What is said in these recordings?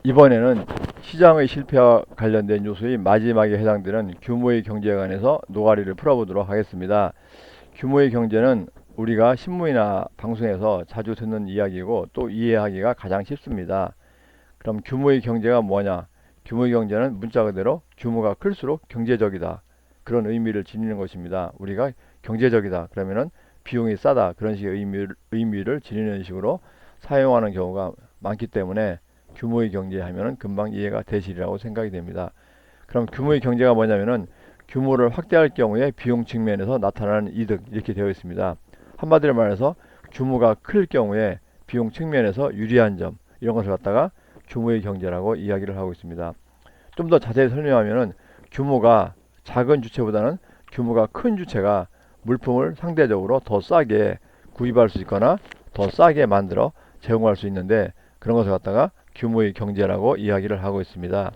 이번에는 시장의 실패와 관련된 요소인 마지막에 해당되는 규모의 경제에 관해서 노가리를 풀어보도록 하겠습니다. 규모의 경제는 우리가 신문이나 방송에서 자주 듣는 이야기이고 또 이해하기가 가장 쉽습니다. 그럼 규모의 경제가 뭐냐? 규모의 경제는 문자 그대로 규모가 클수록 경제적이다, 그런 의미를 지니는 것입니다. 우리가 경제적이다 그러면은 비용이 싸다, 그런 식의 의미를 지니는 식으로 사용하는 경우가 많기 때문에 규모의 경제 하면은 금방 이해가 되시리라고 생각이 됩니다. 그럼 규모의 경제가 뭐냐면은 규모를 확대할 경우에 비용 측면에서 나타나는 이득, 이렇게 되어 있습니다. 한마디로 말해서 규모가 클 경우에 비용 측면에서 유리한 점, 이런 것을 갖다가 규모의 경제라고 이야기를 하고 있습니다. 좀 더 자세히 설명하면은 규모가 작은 주체보다는 규모가 큰 주체가 물품을 상대적으로 더 싸게 구입할 수 있거나 더 싸게 만들어 제공할 수 있는데, 그런 것을 갖다가 규모의 경제라고 이야기를 하고 있습니다.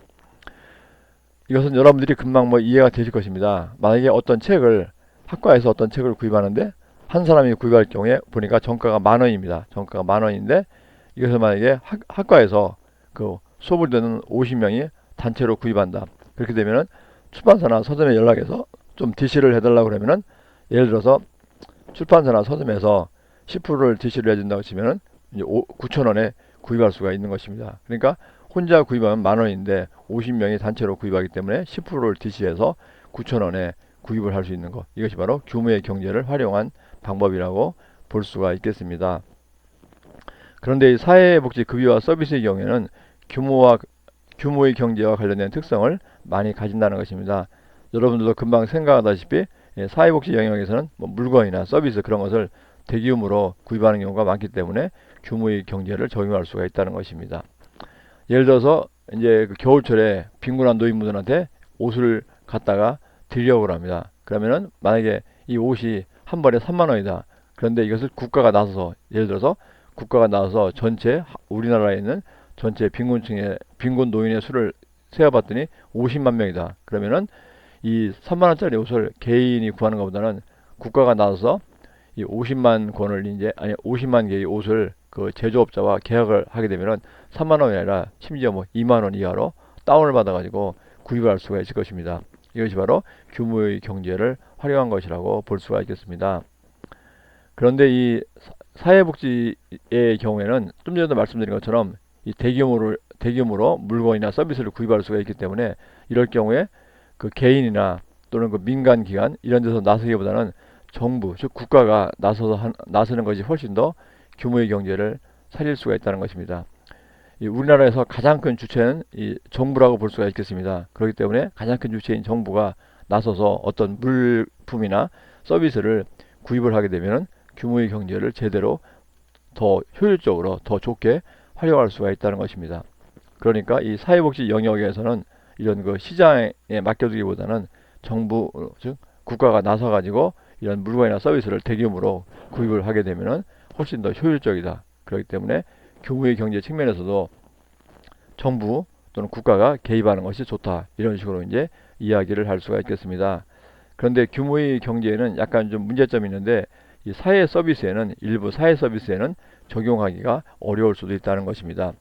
이것은 여러분들이 금방 이해가 되실 것입니다. 만약에 어떤 책을, 학과에서 어떤 책을 구입하는데 한 사람이 구입할 경우에 보니까 정가가 10,000원입니다. 정가가 10,000원인데 이것을 만약에 학과에서 그 수업을 듣는 50명이 단체로 구입한다. 그렇게 되면은 출판사나 서점에 연락해서 좀 DC를 해달라고 그러면은, 예를 들어서 출판사나 서점에서 10%를 DC를 해준다고 치면은 이제 9,000원에 구입할 수가 있는 것입니다. 그러니까 혼자 구입하면 10,000원인데 50명이 단체로 구입하기 때문에 10%를 DC해서 9,000원에 구입을 할 수 있는 것, 이것이 바로 규모의 경제를 활용한 방법이라고 볼 수가 있겠습니다. 그런데 이 사회복지급여와 서비스의 경우에는 규모의 경제와 관련된 특성을 많이 가진다는 것입니다. 여러분들도 금방 생각하다시피 사회복지 영역에서는 물건이나 서비스, 그런 것을 대규모로 구입하는 경우가 많기 때문에 규모의 경제를 적용할 수가 있다는 것입니다. 예를 들어서 이제 그 겨울철에 빈곤한 노인분들한테 옷을 갖다가 드리려고 합니다. 그러면은 만약에 이 옷이 한 벌에 3만 원이다. 그런데 이것을 국가가 나서서, 예를 들어서 국가가 나서서 전체 우리나라에 있는 전체 빈곤 노인의 수를 세어봤더니 50만 명이다. 그러면은 이 3만 원짜리 옷을 개인이 구하는 것보다는 국가가 나서서 이 50만 권을 이제, 아니 50만 개의 옷을 그 제조업자와 계약을 하게 되면은 3만 원이 아니라 심지어 2만 원 이하로 다운을 받아가지고 구입을 할 수가 있을 것입니다. 이것이 바로 규모의 경제를 활용한 것이라고 볼 수가 있겠습니다. 그런데 이 사회복지의 경우에는 좀 전에도 말씀드린 것처럼 이 대규모로 물건이나 서비스를 구입할 수가 있기 때문에, 이럴 경우에 그 개인이나 또는 그 민간 기관 이런 데서 나서기보다는 정부, 즉 국가가 나서는 것이 훨씬 더 규모의 경제를 살릴 수가 있다는 것입니다. 이 우리나라에서 가장 큰 주체는 이 정부라고 볼 수가 있겠습니다. 그렇기 때문에 가장 큰 주체인 정부가 나서서 어떤 물품이나 서비스를 구입을 하게 되면 규모의 경제를 제대로 더 효율적으로 더 좋게 활용할 수가 있다는 것입니다. 그러니까 이 사회복지 영역에서는 이런 그 시장에 맡겨두기보다는 정부, 즉 국가가 나서 가지고 이런 물건이나 서비스를 대규모로 구입을 하게 되면은 훨씬 더 효율적이다. 그렇기 때문에 규모의 경제 측면에서도 정부 또는 국가가 개입하는 것이 좋다, 이런 식으로 이제 이야기를 할 수가 있겠습니다. 그런데 규모의 경제에는 약간 좀 문제점이 있는데, 이 일부 사회 서비스에는 적용하기가 어려울 수도 있다는 것입니다.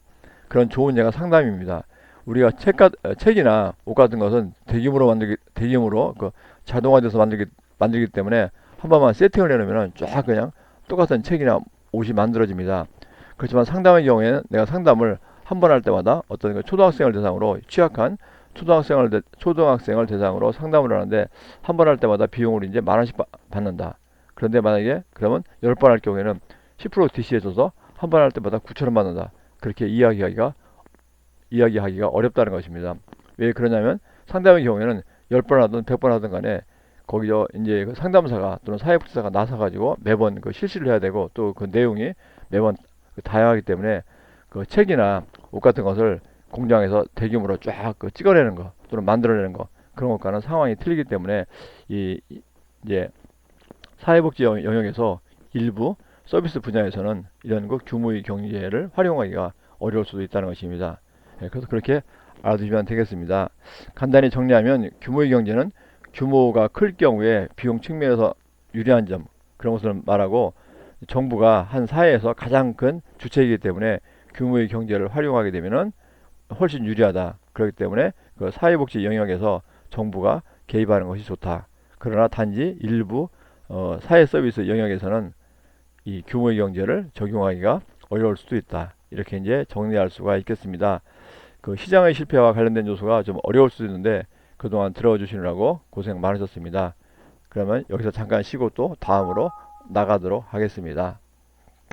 그런 좋은 예가 상담입니다. 우리가 책이나 옷 같은 것은 대규모로 그 자동화돼서 만들기 때문에 한 번만 세팅을 해놓으면 쫙 그냥 똑같은 책이나 옷이 만들어집니다. 그렇지만 상담의 경우에는 내가 상담을 한 번 할 때마다 어떤 그 초등학생을 대상으로, 취약한 초등학생을 대상으로 상담을 하는데 한 번 할 때마다 비용을 이제 10,000원씩 받는다. 그런데 만약에 그러면 10번 할 경우에는 10% DC해줘서 한 번 할 때마다 9,000원 받는다. 그렇게 이야기하기가 어렵다는 것입니다. 왜 그러냐면 상담의 경우에는 10번 하든 100번 하든 간에 거기서 이제 그 상담사가 또는 사회복지사가 나서가지고 매번 그 실시를 해야 되고, 또 그 내용이 매번 다양하기 때문에 그 책이나 옷 같은 것을 공장에서 대규모로 쫙 그 찍어내는 거 또는 만들어내는 거, 그런 것과는 상황이 틀리기 때문에 이제 사회복지 영역에서 일부 서비스 분야에서는 이런 그 규모의 경제를 활용하기가 어려울 수도 있다는 것입니다. 그래서 그렇게 알아두시면 되겠습니다. 간단히 정리하면 규모의 경제는 규모가 클 경우에 비용 측면에서 유리한 점, 그런 것을 말하고, 정부가 한 사회에서 가장 큰 주체이기 때문에 규모의 경제를 활용하게 되면은 훨씬 유리하다. 그렇기 때문에 그 사회복지 영역에서 정부가 개입하는 것이 좋다. 그러나 단지 일부 사회 서비스 영역에서는 이 규모의 경제를 적용하기가 어려울 수도 있다. 이렇게 이제 정리할 수가 있겠습니다. 그 시장의 실패와 관련된 요소가 좀 어려울 수도 있는데 그동안 들어주시느라고 고생 많으셨습니다. 그러면 여기서 잠깐 쉬고 또 다음으로 나가도록 하겠습니다.